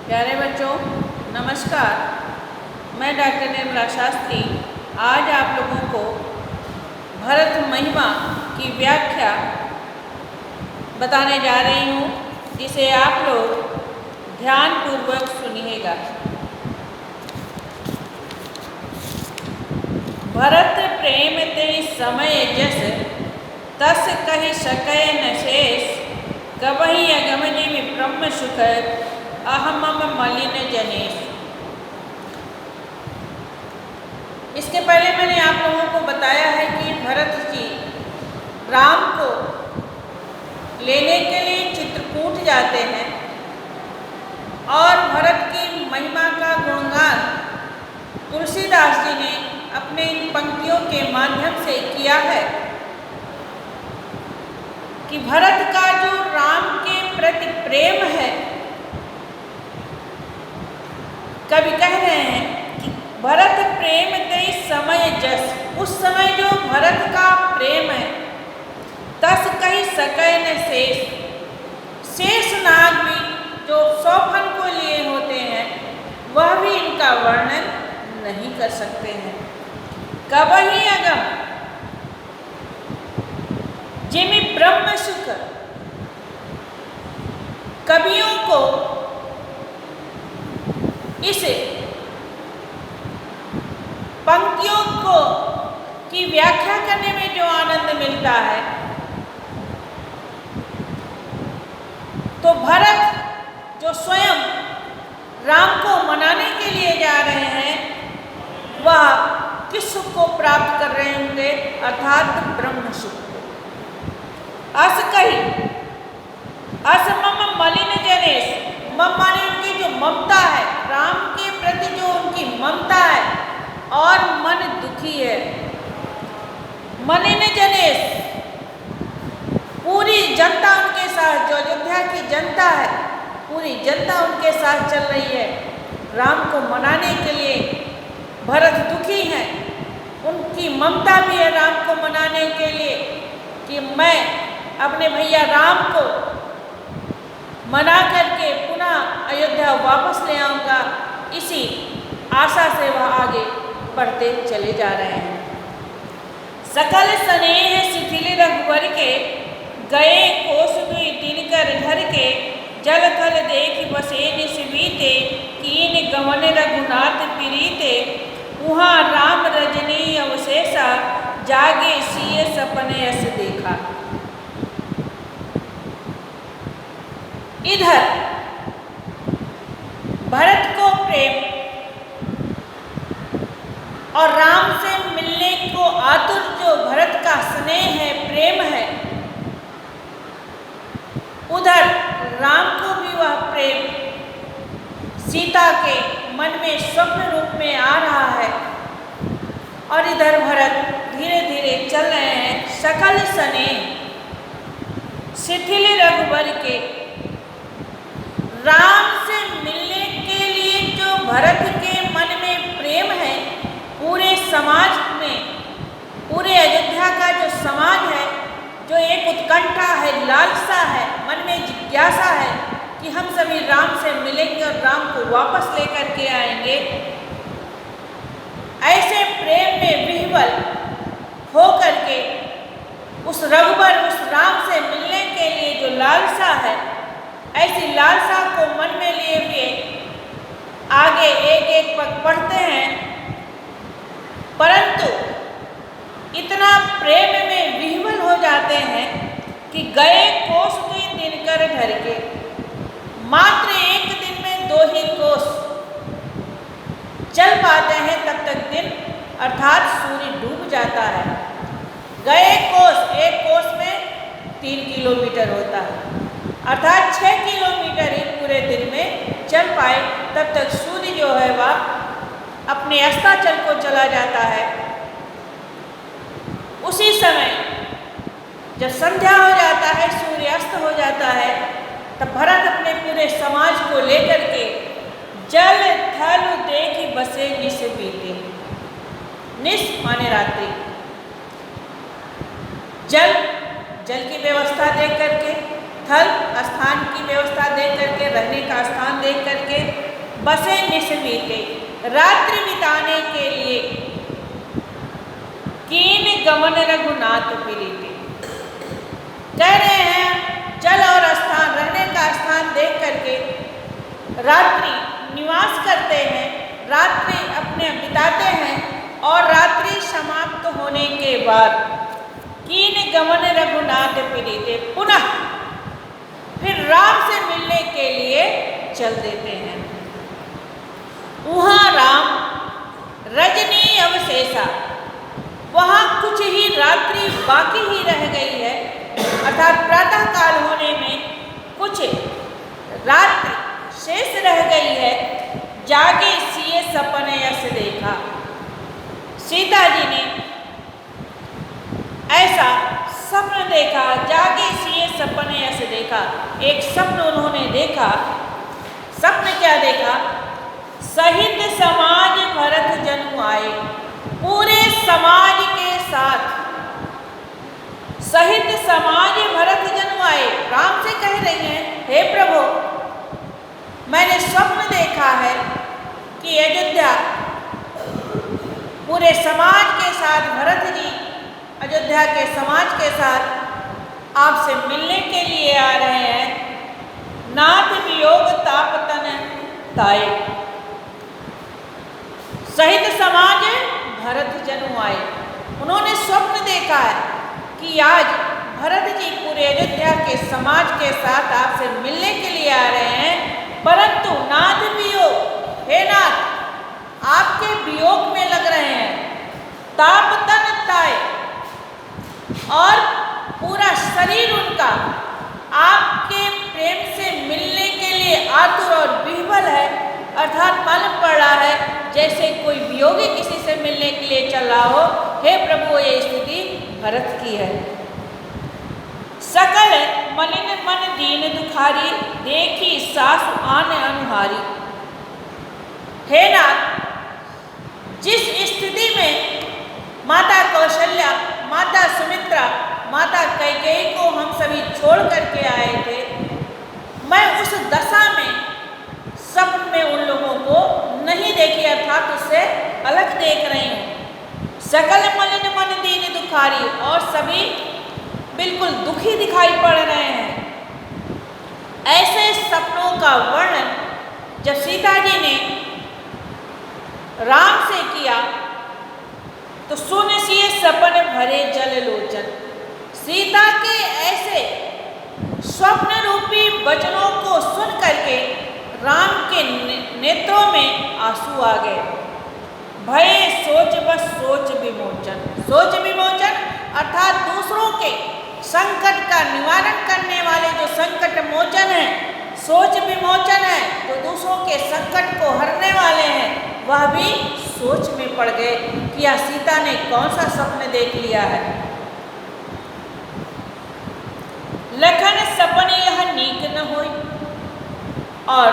प्यारे बच्चों, नमस्कार। मैं डॉक्टर निर्मला शास्त्री आज आप लोगों को भरत महिमा की व्याख्या बताने जा रही हूँ, जिसे आप लोग ध्यानपूर्वक सुनिएगा। भरत प्रेम ते समय जस तस कहि सकै न शेष, कबहि अगम जिमि ब्रह्म सुख अहमम मलिन जनेश। इसके पहले मैंने आप लोगों को बताया है कि भरत जी राम को लेने के लिए चित्रकूट जाते हैं और भरत की महिमा का गुणगान तुलसीदास जी ने अपने इन पंक्तियों के माध्यम से किया है कि भरत का जो राम के प्रति प्रेम है, कवि कह रहे हैं कि भरत प्रेम ते समय जस, उस समय जो भरत का प्रेम है, तस कहि सकै न शेष, शेष नाग भी जो सौफन को लिए होते हैं वह भी इनका वर्णन नहीं कर सकते हैं। कबहि अगम जिमि ब्रह्म सुख, कवियों को इस पंक्तियों को की व्याख्या करने में जो आनंद मिलता है, तो भरत जो स्वयं राम को मनाने के लिए जा रहे हैं, वह किस सुख को प्राप्त कर रहे होंगे, अर्थात ब्रह्म सुख। अस कही अस मम मलिन जनेश, मम माने उनकी जो ममता है, राम के प्रति जो उनकी ममता है और मन दुखी है। मलिन जनेश, पूरी जनता उनके साथ, जो अयोध्या की जनता है, पूरी जनता उनके साथ चल रही है। राम को मनाने के लिए भरत दुखी हैं, उनकी ममता भी है राम को मनाने के लिए कि मैं अपने भैया राम को मना करके पुनः अयोध्या वापस ले आऊँगा। इसी आशा से वह आगे बढ़ते चले जा रहे हैं। सकल स्नेह शिथिल रघुवर के, गए कोस दुई दिन कर घर के, जल थल देख बसे निस बीते, कीन गमन रघुनाथ प्रीते, उहाँ राम रजनी अवशेषा, जागे सिय सपने अस देखा। इधर भरत को प्रेम और राम से मिलने को आतुर जो भरत का स्नेह है, प्रेम है, उधर राम को भी वह प्रेम सीता के मन में स्वप्न रूप में आ रहा है। और इधर भरत धीरे धीरे चल रहे हैं। सकल स्नेह शिथिल रघुवर के, राम से मिलने के लिए जो भरत के मन में प्रेम है, पूरे समाज में, पूरे अयोध्या का जो समाज है, जो एक उत्कंठा है, लालसा है, मन में जिज्ञासा है कि हम सभी राम से मिलेंगे और राम को वापस लेकर के आएंगे। ऐसे प्रेम में विह्वल हो करके उस रघुवर, उस राम से मिलने के लिए जो लालसा है, ऐसी लालसा को मन में लिए हुए आगे एक एक पग बढ़ते हैं। परंतु इतना प्रेम में विह्वल हो जाते हैं कि गए कोस दुई दिन कर घर के, मात्र एक दिन में 2 ही कोस चल पाते हैं, तब तक दिन अर्थात सूर्य डूब जाता है। गए कोस, एक कोस में 3 किलोमीटर होता है, अर्थात 6 किलोमीटर ही पूरे दिन में चल पाए, तब तक सूर्य जो है वह अपने अस्ताचल को चला जाता है। उसी समय जब संध्या हो जाता है, सूर्यास्त हो जाता है, तब भरत अपने पूरे समाज को लेकर के जल थल देखि बसे निस बीते, निस माने रात्रि, जल की व्यवस्था देख करके, थल स्थान की व्यवस्था देख करके, रहने का स्थान देख करके, बसे निसमीते रात्रि बिताने के लिए कीन गमन रघुनाथ प्रीति। कह रहे हैं जल और स्थान, रहने का स्थान देख करके रात्रि निवास करते हैं, रात्रि अपने बिताते हैं और रात्रि समाप्त होने के बाद कीन गमन रघुनाथ प्रीति पुनः फिर राम से मिलने के लिए चल देते हैं। वहाँ राम रजनी अवशेषा, वहाँ कुछ ही रात्रि बाकी ही रह गई है, अर्थात प्रातः काल होने में कुछ रात्रि शेष रह गई है। जागे सिए सपने यश देखा, सीता जी ने ऐसा स्वप्न देखा। जागे सिए सपने यश देखा, एक स्वप्न उन्होंने देखा। स्वप्न क्या देखा? सहित समाज भरत जनु आए, पूरे समाज के साथ सहित समाज भरत जनु आए। राम से कह रही हैं, हे प्रभु, मैंने स्वप्न देखा है कि अयोध्या पूरे समाज के साथ, भरत जी अयोध्या के समाज के साथ आपसे मिलने के लिए आ रहे हैं। नाथ वियोग ताप तन ताए, सहित समाज भरत जनु आए। उन्होंने स्वप्न देखा है कि आज भरत जी पूरे अयोध्या के समाज के साथ आपसे मिलने के लिए आ रहे हैं, परंतु नाथ वियोग, हे नाथ, आपके वियोग में लग रहे हैं। ताप तन ताए, और पूरा शरीर उनका आपके प्रेम से मिलने के लिए आतुर और विह्वल है। अर्थात मालूम पड़ रहा है जैसे कोई वियोगी किसी से मिलने के लिए चल रहा हो। हे प्रभु, ये स्थिति भरत की है। सकल मलिन मन दीन दुखारी, देखी सासु आन अनुहारी। हे नाथ, जिस स्थिति में माता कौशल्या, माता सुमित्रा, माता कैकेयी को हम सभी छोड़ करके आए थे, मैं उस दशा में स्वप्न में उन लोगों को नहीं देखी, अर्थात उससे अलग देख रही हूँ। सकल मलिन मन दीन दुखारी, और सभी बिल्कुल दुखी दिखाई पड़ रहे हैं। ऐसे सपनों का वर्णन जब सीता जी ने राम से किया तो सुन सिए सपन भरे जल लोचन। सीता के ऐसे स्वप्न रूपी वचनों को सुन करके राम के नेत्रों में आंसू आ गए। भय सोच बस सोच विमोचन। सोच विमोचन अर्थात दूसरों के संकट का निवारण करने वाले जो संकट मोचन है, सोच विमोचन है, तो दूसरों के संकट को हरने वाले हैं, वह भी सोच में पड़ गए कि यह सीता ने कौन सा स्वप्न देख लिया है। लखन सपने यह नीक न होई, और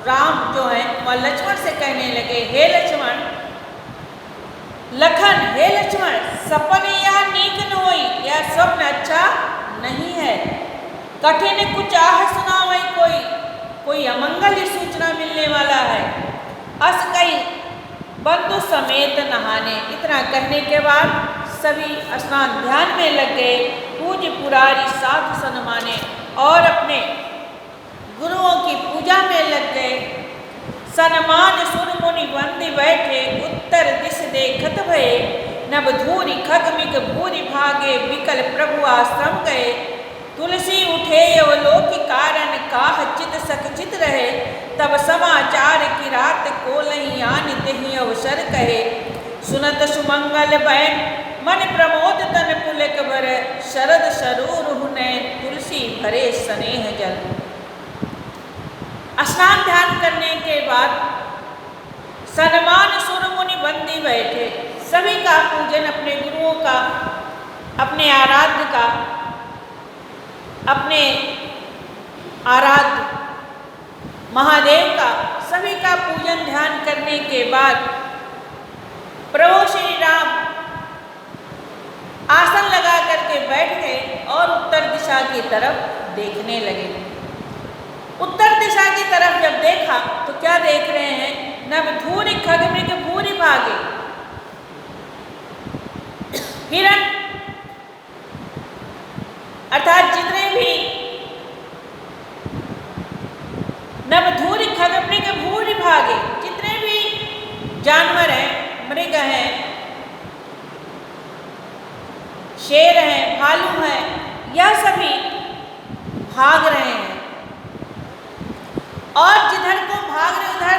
राम जो है वह लक्ष्मण से कहने लगे, हे लक्ष्मण, लखन, हे लक्ष्मण, सपने यह नीक न होई, यह स्वप्न अच्छा नहीं है। कठिन कुछ आह सुना वही कोई अमंगल ही सूचना मिलने वाला है। अस कई बंधु समेत नहाने। इतना कहने के बाद सभी स्नान ध्यान में लग गए, पूज पुरारी साधु सन्माने, और अपने गुरुओं की पूजा में लग गए। सन्मान सुन मुनि बंदी बैठे, उत्तर दिश देखत भये, नभ धूरी खगमिक भूरि भागे, विकल प्रभु आश्रम गए। तुलसी उठे अवलोक कारण, काह चित सकचित रहे, तब समाचार की रात को लही आन तेहि अवसर कहे। सुनत सुमंगल बैन मन प्रमोद तन पुलक भर, शरद सरूर हुने तुलसी भरे स्नेह जल। स्नान ध्यान करने के बाद सन्मान सुर मुनि बंदी बैठे, सभी का पूजन, अपने गुरुओं का, अपने आराध्य का, अपने आराध्य महादेव का, सभी का पूजन ध्यान करने के बाद प्रभु श्री राम आसन लगा करके बैठ गए और उत्तर दिशा की तरफ देखने लगे। उत्तर दिशा की तरफ जब देखा तो क्या देख यह सभी भाग रहे हैं और जिधर को भाग रहे उधर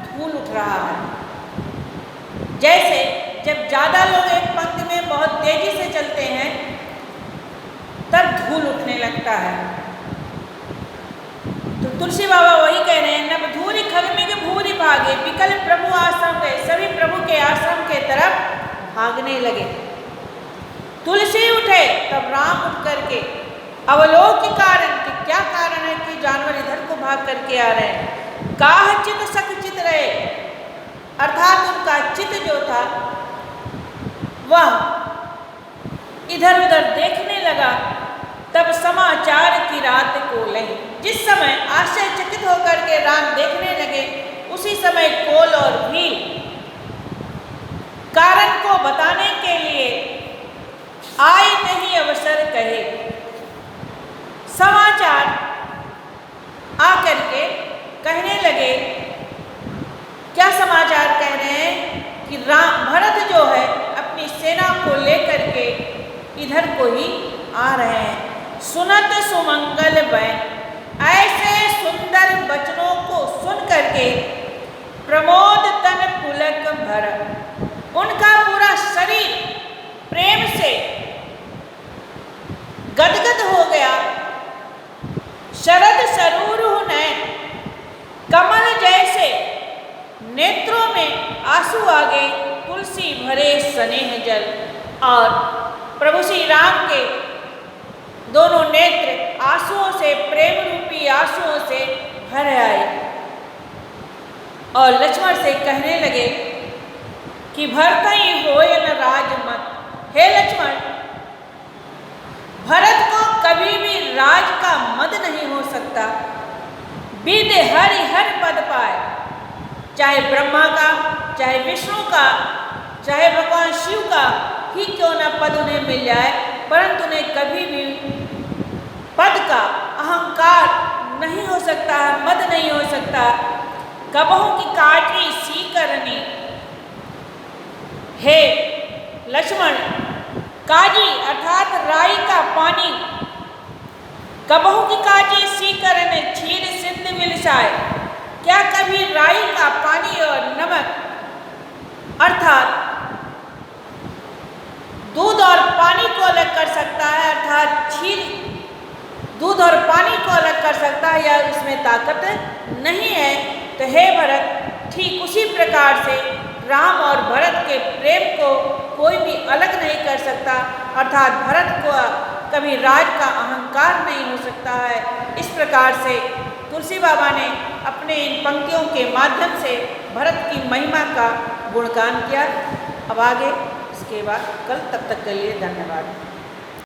धूल उठ रहा है। जैसे जब ज़्यादा लोग एक पंक्ति में बहुत तेजी से चलते हैं तब धूल उठने लगता है। तो तुलसी बाबा वही कह रहे हैं, नभ धूरी खगमे के भूरी भागे, विकल प्रभु आश्रम गए, सभी प्रभु के आश्रम के तरफ भागने लगे। तुलसी उठे तब राम उठ करके अवलोक के कारण कि क्या कारण है कि जानवर इधर को भाग करके आ रहे हैं। काह चित सक चित रहे, अर्थात उनका चित जो था वह इधर उधर देखने लगा। तब समाचार की रात को लही, जिस समय आश्चर्यचकित होकर के राम देखने लगे उसी समय कोल और भील कारण को बताने के लिए आए नहीं अवसर कहे। समाचार आकर के कहने लगे, क्या समाचार कह रहे हैं कि भरत जो है अपनी सेना को लेकर के इधर को ही आ रहे हैं। सुनत सुमंगल बैन, ऐसे सुंदर वचनों को सुन करके प्रमोद तन पुलक भर, उनका पूरा शरीर प्रेम से गदगद हो गया। शरद सरूर नयन, कमल जैसे नेत्रों में आंसू आ गए, तुलसी भरे स्नेह जल। और प्रभु श्री राम के दोनों नेत्र आंसुओं से, प्रेम रूपी आंसुओं से भर आए और लक्ष्मण से कहने लगे कि भरत ही होय न राजमत। हे लक्ष्मण, भरत को कभी भी राज का मद नहीं हो सकता। विद हरि हर पद पाए, चाहे ब्रह्मा का, चाहे विष्णु का, चाहे भगवान शिव का ही क्यों न पद उन्हें मिल जाए, परंतु उन्हें कभी भी पद का अहंकार नहीं हो सकता, मद नहीं हो सकता। कबहू की काटी सी करनी, हे लक्ष्मण, काजी अर्थात राई का पानी, कबहू की काजी सी करने क्षीर सिंध मिलसाए, क्या कभी राई का पानी और नमक अर्थात दूध और पानी को अलग कर सकता है, अर्थात क्षीर दूध और पानी को अलग कर सकता है, या उसमें ताकत नहीं है। तो हे भरत, ठीक उसी प्रकार से राम और भरत के प्रेम को कोई भी अलग नहीं कर सकता, अर्थात भरत को कभी राज का अहंकार नहीं हो सकता है। इस प्रकार से तुलसी बाबा ने अपने इन पंक्तियों के माध्यम से भरत की महिमा का गुणगान किया। अब आगे इसके बाद कल, तब तक के लिए धन्यवाद।